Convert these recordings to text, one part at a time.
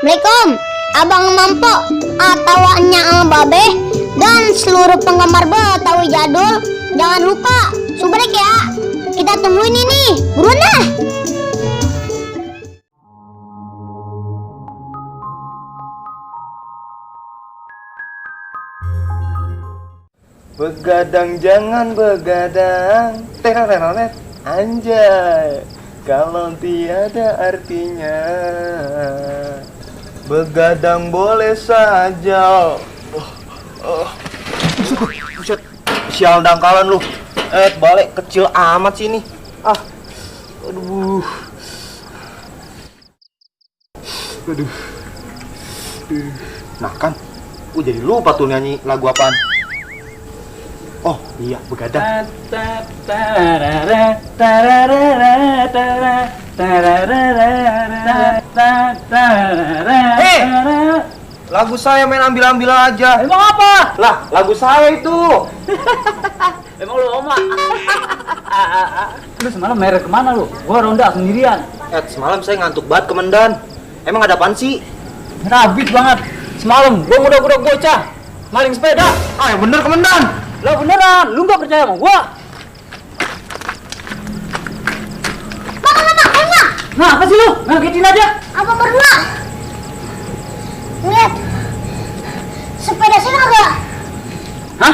Assalamualaikum, Abang Mampo atau Nya Babe dan seluruh penggemar Betawi jadul. Jangan lupa subrek ya. Kita tungguin ini, buruan dah. Begadang jangan begadang, teroret anjay. Kalau tiada artinya, begadang boleh saja. Buset, sial dangkalan lu. Balik kecil amat sini. Aduh. Nah kan, jadi lupa tuh nyanyi lagu apaan. Oh iya, begadang. Hei, lagu saya main ambil-ambil aja. Emang apa? Lah, lagu saya itu. Emang lu oma? Lu semalam merek kemana lu? Gua ronda sendirian. Semalam saya ngantuk banget, Komandan. Emang ada apaan sih? Habis banget. Semalam gua ngudak-ngudak bocah maling sepeda. Yang bener, Komandan. Lah beneran, lu nggak percaya sama gua? Bang. Nah, apa sih lu? Ngagetin aja. Apa berdua? Lihat, sepeda saya ada. Hah?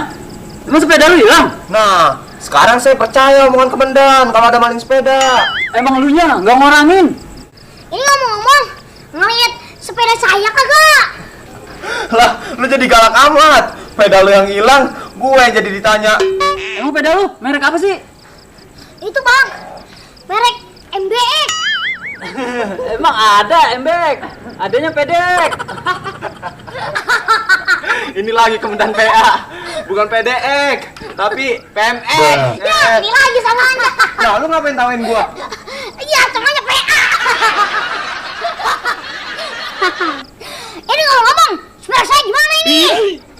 Emang sepeda lu hilang? Nah, sekarang saya percaya omongan Komandan kalau ada maling sepeda. Emang lu nya nggak ngorangin? Ini ngomong-ngomong, ngeliat sepeda saya kagak? Lah, lu jadi galak amat. Sepeda lu yang hilang, gue yang jadi ditanya. Emang sepeda lu merek apa sih? Itu bang, merek MBX. Emang ada embek, adanya pedek. Ini lagi Komandan PA, bukan PDX, tapi PMX. Ya, ini lagi samanya. Nah, lu ngapain tawain gua? Iya, samanya PA. Ini ngomong-ngomong, sepeda saya gimana ini?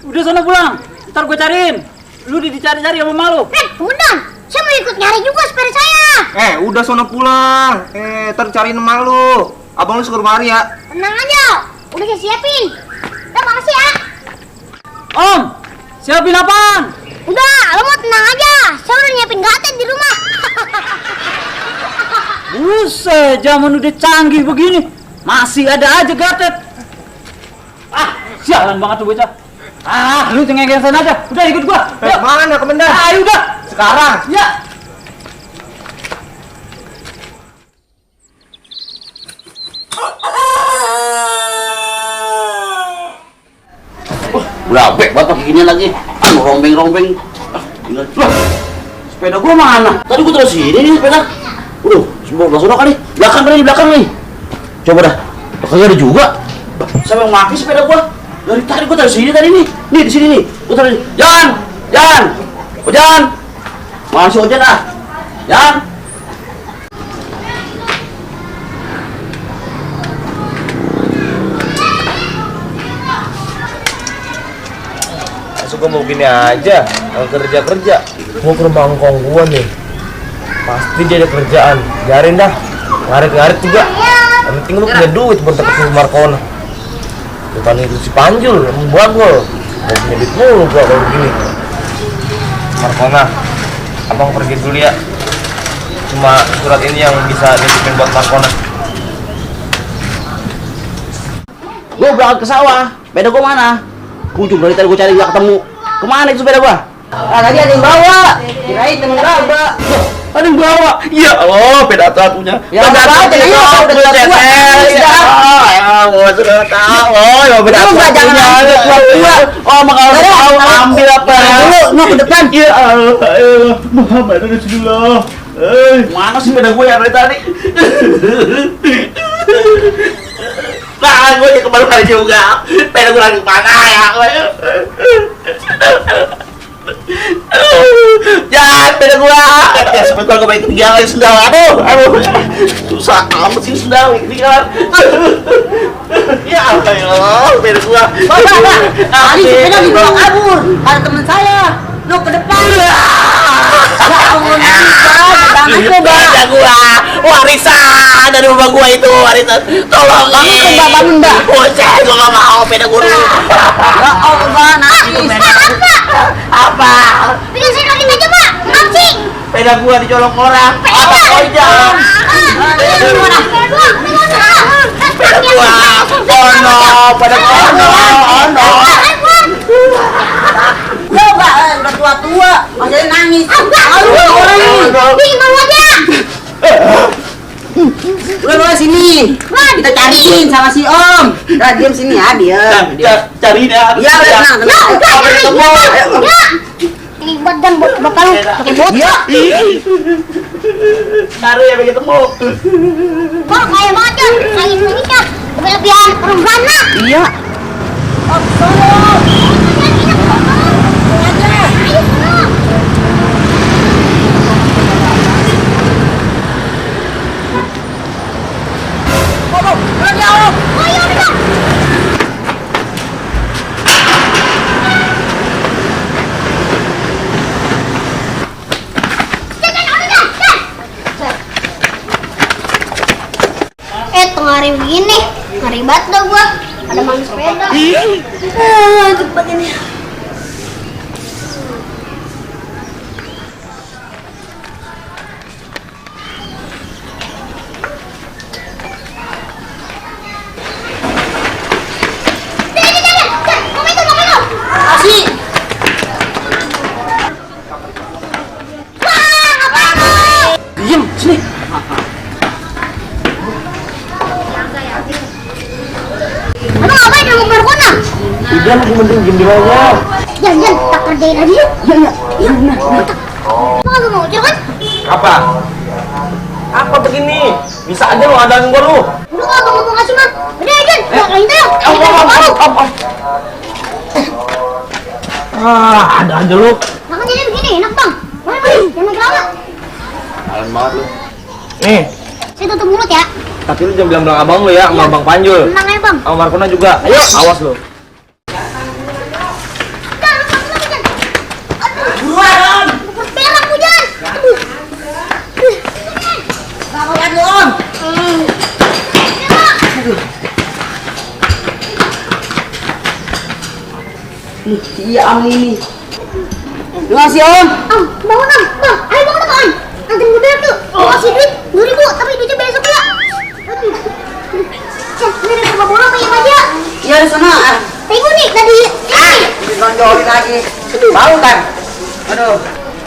Udah sana pulang, ntar gue cariin. Lu dicari-cari sama malu. Kemudian, saya mau ikut nyari juga sepeda saya. Udah sono pulang. Ntar cariin emak lu. Abang lu suruh mari ya. Tenang aja, udah saya siapin. Udah, makasih ya. Om, siapin apaan? Udah, lo mau tenang aja. Saya udah nyiapin gaten di rumah. Buset, zaman udah canggih begini, masih ada aja gatet. Sialan banget tuh bocah. Lu cengeng sana aja. Udah ikut gua. Yuk. Mana Komandan? Ayo udah. Sekarang. Ya. Udah bek banget pakai ginian lagi. Rombeng-rombeng. Lah, sepeda gua mana? Tadi gua terus sini nih sepeda. Sebelah sana kali. Belakang nih. Coba dah. Kagak ada juga. Siapa yang maki sepeda gua? Dari tadi gua taruh sini tadi nih. Nih di sini nih. Gua taruh. Jangan. Masih ojan ah. Jangan. Gue mau gini aja, kerja. Mau ke rumah ngkong gua nih. Pasti dia ada kerjaan. Biarin dah. Ngarit juga. Yang penting lu punya duit buat dapet si Markona. Bukan itu si Panjul yang membuat gua. Mau punya duit mulu gua kalau begini. Markona, abang pergi dulu ya. Cuma surat ini yang bisa dititipin buat Markona. Gua berangkat ke sawah. Sepeda gua mana? Ujung dari tadi gua cari nggak ketemu. Kemana itu sepeda gua? Tadi ada yang bawa. Kirain temen gua. Ada yang bawa. Ya Allah, sepeda satunya. Ya udah tahu udah gua. Sudah tahu. Ya beda tua. Oh, makanya tahu ambil apa dulu. Mau ke depan. Ya Allah. Muhammad Rasulullah. Mana sih sepeda gua yang dari tadi? Nah, gue kembali kali juga. Sepeda gue lagi mana ya? Jangan sepeda gue. Ya sepeda gue baik ketinggalan sendal. Aduh, susah amat sih sendal ketinggalan. Ya Allah, sepeda gue. Tadi sepeda dibawa kabur. Ada teman saya. Lo ke depan. Ada gua warisan dari bapak gua itu warisan. Tolong bangun, Mbak. Bocah gua nggak mau sepeda guru. Ya Allah, nangis. Apa? Bikin saya lagi aja, Pak. Ngapain? Sepeda gua dicolong orang. Apa aja? Sepeda gua. Oh no, pada oh no. Coba, udah tua-tua, masih nangis. Bikin mau aja. Udah sini. Kita cariin sama si Om. Udah diam sini ya, diam. Cari dah. Iya, tenang, tenang. Sampai ketemu. Ribet dan bapak lu pakai bot. Cari ya begitu ketemu. Wah, kaya banget kan. Kayak Indonesia. Kelebihan perempuan lah. Iya. Tengah hari begini, ngeri banget dah gua. Ada main sepeda. Cepet ini. Diam, sini. Abang ngapain yang mau kona? Udah lagi mending diem di aja. Jangan, tak kerjain aja yuk. Iya, benar. Abang agak mau kan? Apa? Apa begini? Bisa aja lu adain gua lu. Udah abang ngomong aja mah. Udah aja, nggak kalian tahu. Ada aja lu. Makan jadi begini, enak bang. Boleh, jangan gelap. Alan banget lu. Nih, Saya tutup mulut ya. tapi lu jangan bilang-bilang abang lu ya, sama Bang Panjul. Tenang ya bang. Sama Markona juga. Ayo, awas lu. Buruan. Berak hujan. Lihat lu, Om. Iya, Om ini. Terima kasih, Om. Bangun bang. Ayo bangun bang. Nanti gue berak tuh. Kasih duit 2.000, tapi duitnya besok ya. Aduh. Ini ada sama bola pengen aja. Iya, di sana. Tengok nih tadi. Ditonjolin lagi. Mau kan? Aduh.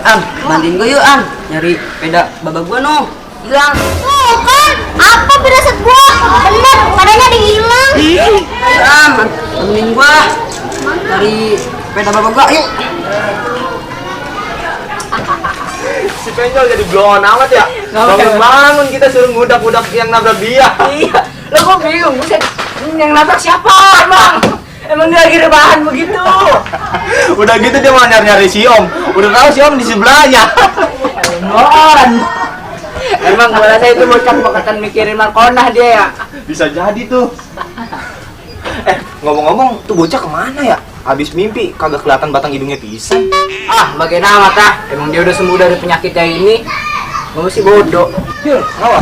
Am, mandiin gue yuk, Am. Nyari sepeda babak gua no. Hilang. Oh kan, apa firasat gua? Bener, padanya ada yang hilang. Am, temenin gua. Cari sepeda babak gua, yuk. Si Penjol jadi blown amat ya. Bangun kita suruh ngudak-ngudak yang nabrak dia. Iya. Lo kok bingung? Buset. Yang nabrak siapa, Emang? Emang dia lagi rebahan begitu. Udah gitu dia mau nyari-nyari si Om. Udah tahu si Om di sebelahnya. Mon. Emang gua rasa itu bocah bokatan mikirin Markona dia ya. Bisa jadi tuh. Ngomong-ngomong, tuh bocah kemana ya? Habis mimpi kagak kelihatan batang hidungnya pisan. Ah, bagian amat ah. Emang dia udah sembuh dari penyakitnya ini. Gua masih bodoh.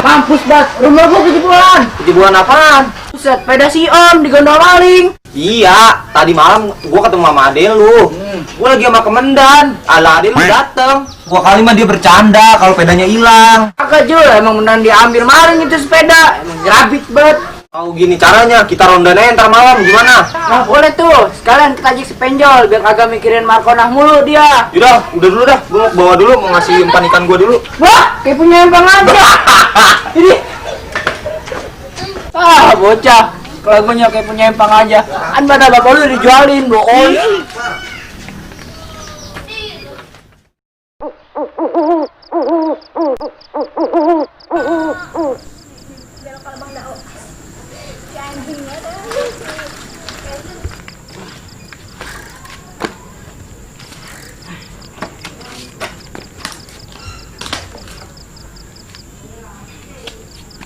Kampus bat, rumah gua kejebolan. Kejebolan apaan? Buset, sepeda si Om digondol maling. Iya, tadi malam gua ketemu sama ade lu. Gua lagi sama kemendan. Ala ade lu dateng. Gua kali mah dia bercanda kalau pedanya hilang. Agak jul, emang beneran diambil maling itu sepeda. Emang jerabit banget. Tahu gini caranya, kita rondannya ntar malam gimana? Nah boleh tuh, sekalian kita ajak si Penjol biar kagak mikirin Markona mulu dia. Yaudah, udah dulu dah. Gua mau bawa dulu, mau ngasih umpan ikan gua dulu. Wah, kayak punya empang aja. Ini. Ah, bocah. Kelakuannya kayak punya empang aja. Kan pada bapak lu dijualin, bohong.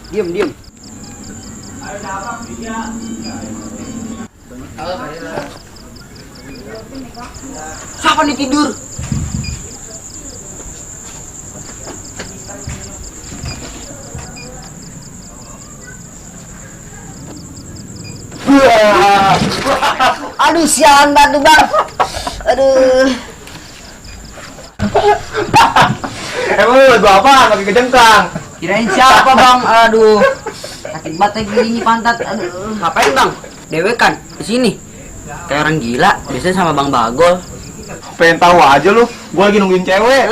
Diam. Siapa nih tidur? Aduh, sialan banget bang. Aduh. Emang lu lagu apa? Pakai kejengkang. Kirain siapa bang? Aduh. Sakit banget gini pantat. Aduh. Ngapain bang? Dewe kan di sini. Kayak orang gila. Biasanya sama Bang Bagol. Pengen tahu aja lu, gua lagi nungguin cewek.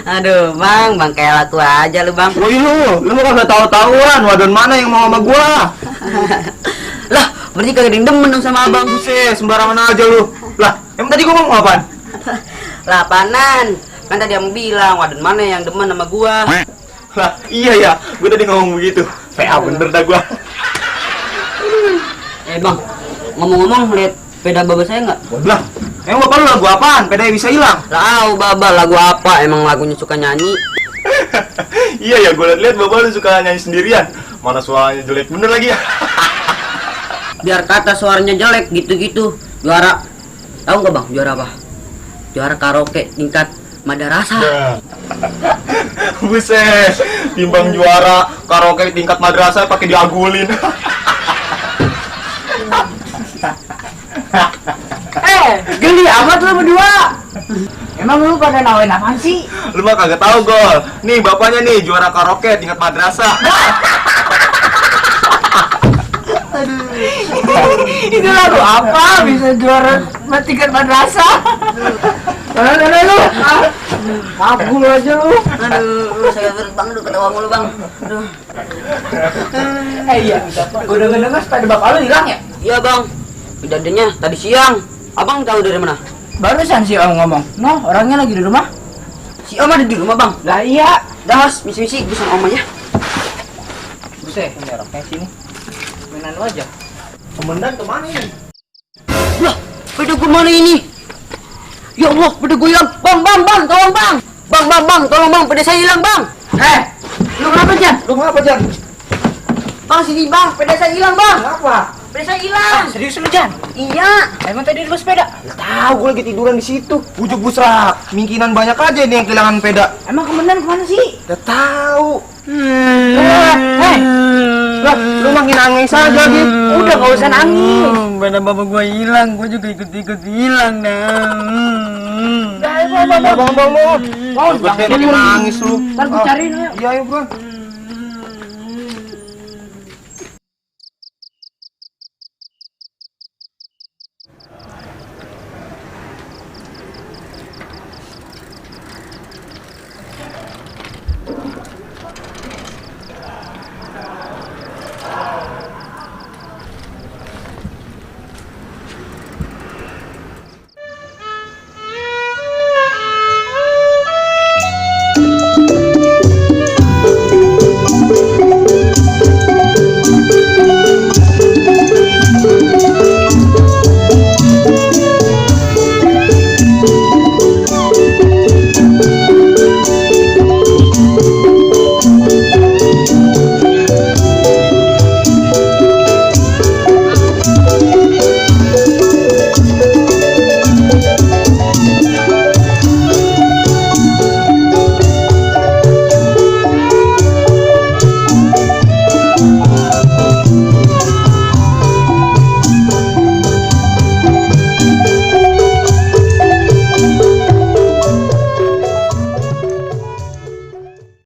Aduh, bang kayak laku aja lu bang. Woi lu mah kagak tahu-tahuan, wadon mana yang mau sama gua? Lah, berarti kagak ada yang demen dong sama abang. Buset, sembarangan aja lu. Lah, emang tadi gua ngomong apaan? Lapanan. Kan tadi yang bilang wadon mana yang demen sama gua. Lah, iya ya, gua tadi ngomong begitu. PA bener dah gua. Bang, ngomong-ngomong lihat sepeda baba saya nggak? Lah, emang bapak lu lagu apaan? Pedanya bisa hilang. Tahu baba lagu apa? Emang lagunya suka nyanyi. Iya ya, gua liat bapak lu suka nyanyi sendirian. Mana suaranya jelek bener lagi ya. Biar kata suaranya jelek gitu-gitu. Juara. Tahu nggak bang? Juara apa? Juara karaoke tingkat madrasah. Buset, timbang juara karaoke tingkat madrasah pakai diagulin. Geli amat lu berdua. Emang lu pada nawain apaan sih? Lu mah kagak tahu Gol. Nih bapaknya nih juara karaoke tingkat madrasah. Itu lagu apa bisa juara tingkat madrasah? Mana lu? Kabul aja lu. Aduh, saya berat bang, lu ketawa mulu bang. Aduh. Iya, gue denger sepeda bapak lu hilang ya? Iya bang, kejadiannya tadi siang. Abang tahu dari mana? Barusan si Om ngomong, no orangnya lagi di rumah. Si Om ada di rumah bang. Lah iya. Dah mas, misi-misi bisa Om aja. Buset, ini orangnya sini. Mainan lu aja. Komandan kemana ini? Lah, sepeda gue mana ini? Ya Allah, sepeda gue hilang. Bang, tolong bang. Bang, tolong bang, sepeda saya hilang bang. Lu kenapa Jan? Lu ngapa Jan? Bang, sini bang, sepeda saya hilang bang. Kenapa? Sepeda saya hilang. Serius lu Jan? Iya. Emang tadi lu sepeda? Tahu gua lagi tiduran di situ. Bujuk busrak. Mungkinan banyak aja nih yang kehilangan peda. Emang komandan kemana sih? Udah tahu. Hei, Lah, lu makin nangis aja gitu. udah gak usah nangis. Sepeda bapak gue hilang, gue juga ikut hilang dah. Dah, ayo, Bang, mau, gede jangan makin nangis lu. Ntar gue cariin ayo. Iya, ayo, Bro.